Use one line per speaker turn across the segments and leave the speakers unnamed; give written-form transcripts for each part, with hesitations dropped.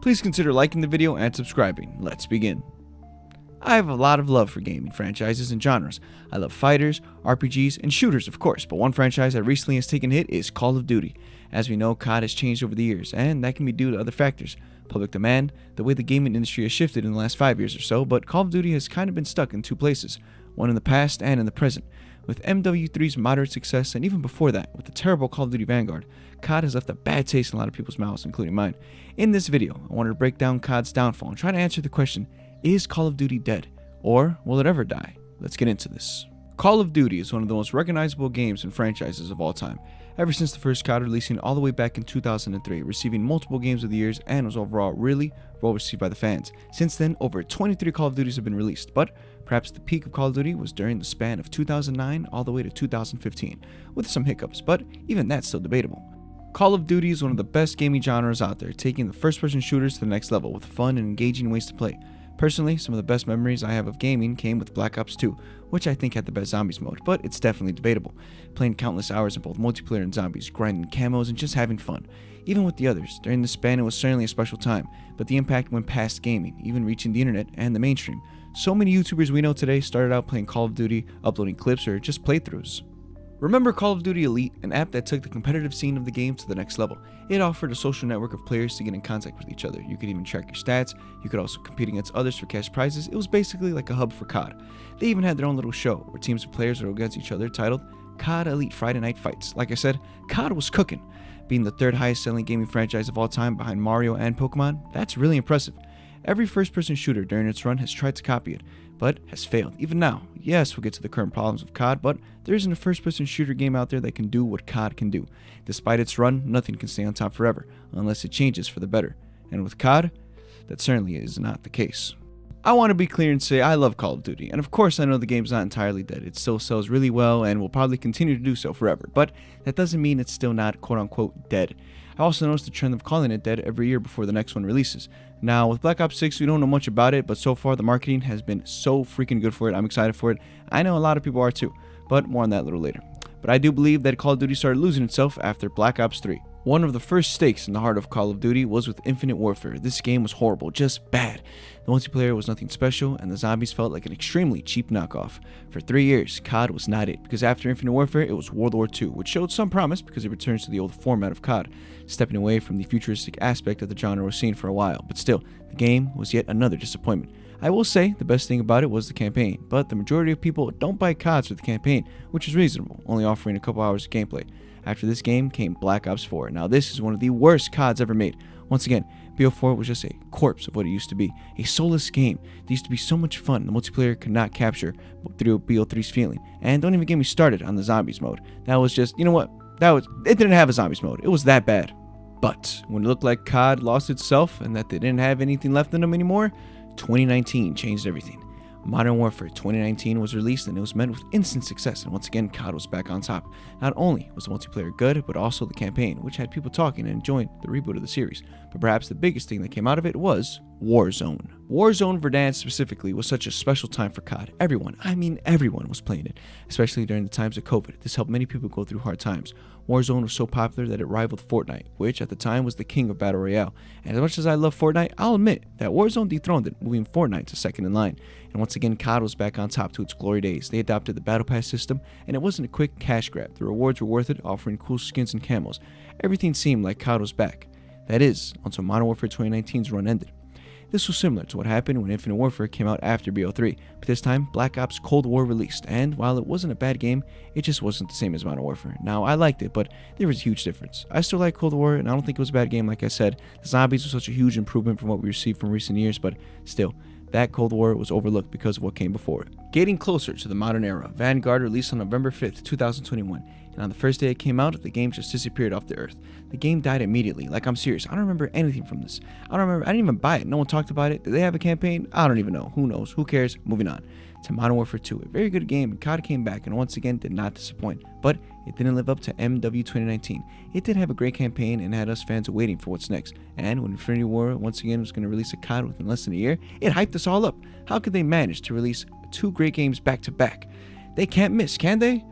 please consider liking the video and subscribing. Let's begin. I have a lot of love for gaming franchises and genres. I love fighters, RPGs, and shooters of course, but one franchise that recently has taken a hit is Call of Duty. As we know, COD has changed over the years, and that can be due to other factors. Public demand, the way the gaming industry has shifted in the last 5 years or so, but Call of Duty has kind of been stuck in two places, one in the past and in the present. With MW3's moderate success, and even before that, with the terrible Call of Duty Vanguard, COD has left a bad taste in a lot of people's mouths, including mine. In this video, I wanted to break down COD's downfall and try to answer the question, is Call of Duty dead? Or will it ever die? Let's get into this. Call of Duty is one of the most recognizable games and franchises of all time. Ever since the first COD releasing all the way back in 2003, receiving multiple Games of the Years and was overall really well received by the fans. Since then, over 23 Call of Duties have been released, but perhaps the peak of Call of Duty was during the span of 2009 all the way to 2015, with some hiccups, but even that's still debatable. Call of Duty is one of the best gaming genres out there, taking the first-person shooters to the next level with fun and engaging ways to play. Personally, some of the best memories I have of gaming came with Black Ops 2, which I think had the best zombies mode, but it's definitely debatable. Playing countless hours in both multiplayer and zombies, grinding camos, and just having fun. Even with the others, during the span it was certainly a special time, but the impact went past gaming, even reaching the internet and the mainstream. So many YouTubers we know today started out playing Call of Duty, uploading clips, or just playthroughs. Remember Call of Duty Elite, an app that took the competitive scene of the game to the next level. It offered a social network of players to get in contact with each other. You could even track your stats, you could also compete against others for cash prizes. It was basically like a hub for COD. They even had their own little show where teams of players would go against each other titled COD Elite Friday Night Fights. Like I said, COD was cooking. Being the third highest selling gaming franchise of all time behind Mario and Pokemon, that's really impressive. Every first-person shooter during its run has tried to copy it, but has failed. Even now, yes, we'll get to the current problems of COD, but there isn't a first-person shooter game out there that can do what COD can do. Despite its run, nothing can stay on top forever, unless it changes for the better. And with COD, that certainly is not the case. I want to be clear and say I love Call of Duty, and of course I know the game's not entirely dead. It still sells really well and will probably continue to do so forever, but that doesn't mean it's still not quote-unquote dead. I also noticed the trend of calling it dead every year before the next one releases. Now, with Black Ops 6, we don't know much about it, but so far the marketing has been so freaking good for it. I'm excited for it. I know a lot of people are too, but more on that a little later. But I do believe that Call of Duty started losing itself after Black Ops 3. One of the first stakes in the heart of Call of Duty was with Infinite Warfare. This game was horrible, just bad. The multiplayer was nothing special, and the zombies felt like an extremely cheap knockoff. For 3 years, COD was not it, because after Infinite Warfare, it was World War II, which showed some promise because it returns to the old format of COD, stepping away from the futuristic aspect of the genre was seen for a while. But still, the game was yet another disappointment. I will say the best thing about it was the campaign, but the majority of people don't buy CODs for the campaign, which is reasonable, only offering a couple hours of gameplay. After this game came Black Ops 4. Now this is one of the worst CODs ever made. Once again, BO4 was just a corpse of what it used to be. A soulless game that used to be so much fun the multiplayer could not capture through BO3's feeling. And don't even get me started on the zombies mode. That was just, you know what? It didn't have a zombies mode. It was that bad. But when it looked like COD lost itself and that they didn't have anything left in them anymore, 2019 changed everything. Modern Warfare 2019 was released and it was met with instant success, and once again COD was back on top. Not only was the multiplayer good, but also the campaign, which had people talking and enjoying the reboot of the series. But perhaps the biggest thing that came out of it was Warzone. Warzone Verdansk specifically was such a special time for COD. Everyone was playing it, especially during the times of COVID. This helped many people go through hard times. Warzone was so popular that it rivaled Fortnite, which at the time was the king of Battle Royale. And as much as I love Fortnite, I'll admit that Warzone dethroned it, moving Fortnite to second in line. And once again, COD was back on top to its glory days. They adopted the Battle Pass system, and it wasn't a quick cash grab. The rewards were worth it, offering cool skins and camos. Everything seemed like COD was back. That is, until Modern Warfare 2019's run ended. This was similar to what happened when Infinite Warfare came out after BO3, but this time Black Ops Cold War released, and while it wasn't a bad game, it just wasn't the same as Modern Warfare. Now, I liked it, but there was a huge difference. I still like Cold War, and I don't think it was a bad game like I said. The zombies were such a huge improvement from what we received from recent years, but still, that Cold War was overlooked because of what came before it. Getting closer to the modern era, Vanguard released on November 5th, 2021, and on the first day it came out, the game just disappeared off the earth. The game died immediately. Like, I'm serious. I don't remember anything from this. I didn't even buy it. No one talked about it. Did they have a campaign? I don't even know. Who knows? Who cares? Moving on to Modern Warfare 2. A very good game, and COD came back and once again did not disappoint. But it didn't live up to MW 2019. It did have a great campaign and had us fans waiting for what's next. And when Infinity War once again was going to release a COD within less than a year, it hyped us all up. How could they manage to release two great games back to back? They can't miss, can they?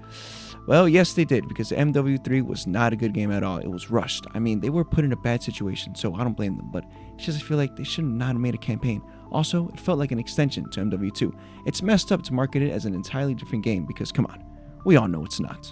Well, yes, they did, because MW3 was not a good game at all. It was rushed. I mean, they were put in a bad situation, so I don't blame them, but it's just I feel like they should not have made a campaign. Also, it felt like an extension to MW2. It's messed up to market it as an entirely different game because, come on, we all know it's not.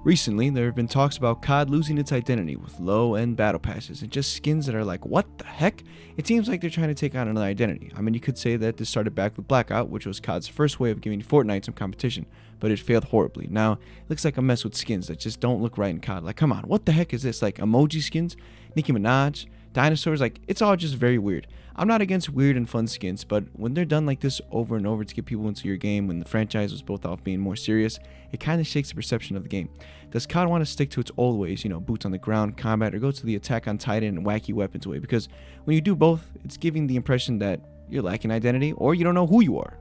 Recently, there have been talks about COD losing its identity with low-end battle passes and just skins that are like, what the heck? It seems like they're trying to take on another identity. I mean, you could say that this started back with Blackout, which was COD's first way of giving Fortnite some competition, but it failed horribly. Now, it looks like a mess with skins that just don't look right in COD. Like, come on, what the heck is this? Like, emoji skins? Nicki Minaj? Dinosaurs? Like, it's all just very weird. I'm not against weird and fun skins, but when they're done like this over and over to get people into your game when the franchise was both off being more serious, it kind of shakes the perception of the game. Does COD want to stick to its old ways, boots on the ground, combat, or go to the attack on Titan and wacky weapons way? Because when you do both, it's giving the impression that you're lacking identity or you don't know who you are.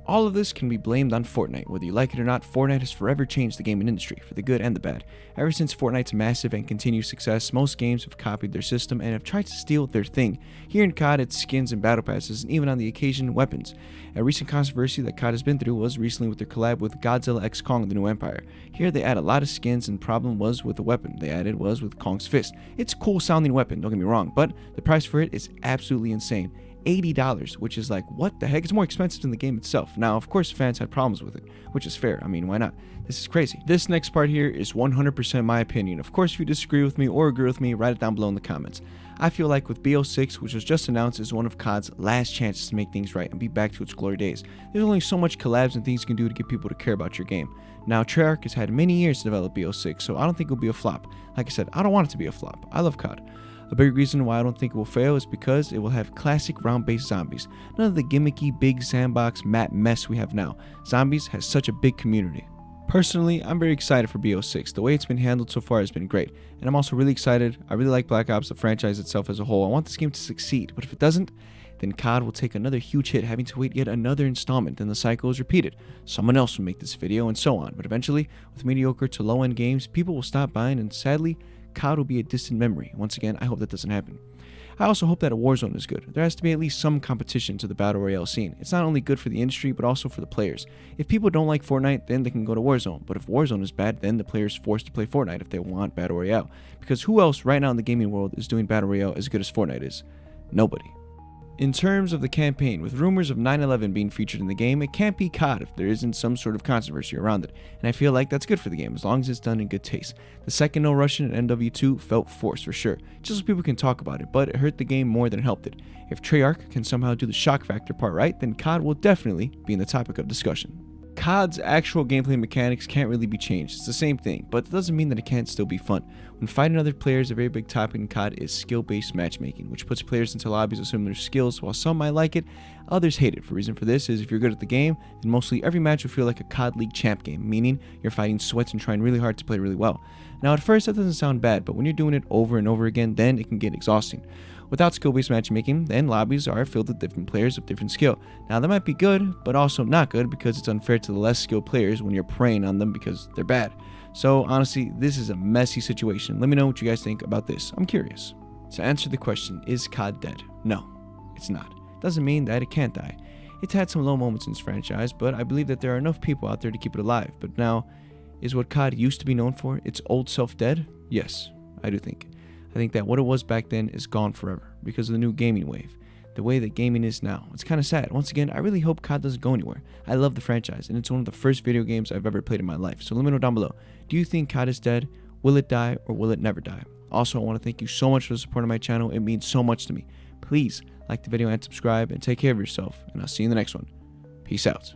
All of this can be blamed on Fortnite. Whether you like it or not, Fortnite has forever changed the gaming industry, for the good and the bad. Ever since Fortnite's massive and continued success, most games have copied their system and have tried to steal their thing. Here in COD, it's skins and battle passes, and even on the occasion, weapons. A recent controversy that COD has been through was recently with their collab with Godzilla x Kong: The New Empire. Here they add a lot of skins, and the problem was with the weapon they added was with Kong's fist. It's a cool sounding weapon, don't get me wrong, but the price for it is absolutely insane. $80, which is like, what the heck? It's more expensive than the game itself. Now, of course, fans had problems with it, which is fair. I mean, why not? This is crazy. This next part here is 100% my opinion. Of course, if you disagree with me or agree with me, write it down below in the comments. I feel like with BO6, which was just announced, is one of COD's last chances to make things right and be back to its glory days. There's only so much collabs and things you can do to get people to care about your game. Now, Treyarch has had many years to develop BO6, so I don't think it'll be a flop. Like I said, I don't want it to be a flop. I love COD. A big reason why I don't think it will fail is because it will have classic round-based zombies. None of the gimmicky big sandbox map mess we have now. Zombies has such a big community. Personally, I'm very excited for BO6. The way it's been handled so far has been great. And I'm also really excited. I really like Black Ops, the franchise itself as a whole. I want this game to succeed, but if it doesn't, then COD will take another huge hit, having to wait yet another installment, then the cycle is repeated. Someone else will make this video, and so on. But eventually, with mediocre to low-end games, people will stop buying, and sadly, COD will be a distant memory. Once again, I hope that doesn't happen. I also hope that a Warzone is good. There has to be at least some competition to the Battle Royale scene. It's not only good for the industry, but also for the players. If people don't like Fortnite, then they can go to Warzone. But if Warzone is bad, then the player's forced to play Fortnite if they want Battle Royale. Because who else right now in the gaming world is doing Battle Royale as good as Fortnite is? Nobody. In terms of the campaign, with rumors of 9/11 being featured in the game, it can't be COD if there isn't some sort of controversy around it, and I feel like that's good for the game as long as it's done in good taste. The second no Russian in MW2 felt forced for sure, just so people can talk about it, but it hurt the game more than it helped it. If Treyarch can somehow do the shock factor part right, then COD will definitely be in the topic of discussion. COD's actual gameplay mechanics can't really be changed. It's the same thing, but it doesn't mean that it can't still be fun. When fighting other players, a very big topic in COD is skill-based matchmaking, which puts players into lobbies of similar skills. While some might like it, others hate it. The reason for this is if you're good at the game, then mostly every match will feel like a COD League champ game, meaning you're fighting sweats and trying really hard to play really well. Now, at first that doesn't sound bad, but when you're doing it over and over again, then it can get exhausting. Without skill-based matchmaking, then lobbies are filled with different players of different skill. Now that might be good, but also not good because it's unfair to the less skilled players when you're preying on them because they're bad. So honestly, this is a messy situation. Let me know what you guys think about this. I'm curious. To answer the question, is COD dead? No, it's not. Doesn't mean that it can't die. It's had some low moments in this franchise, but I believe that there are enough people out there to keep it alive. But now, is what COD used to be known for, its old self, dead? Yes, I do think. I think that what it was back then is gone forever because of the new gaming wave, the way that gaming is now. It's kind of sad. Once again, I really hope COD doesn't go anywhere. I love the franchise, and it's one of the first video games I've ever played in my life. So let me know down below. Do you think COD is dead? Will it die, or will it never die? Also, I want to thank you so much for the support of my channel. It means so much to me. Please like the video and subscribe, and take care of yourself, and I'll see you in the next one. Peace out.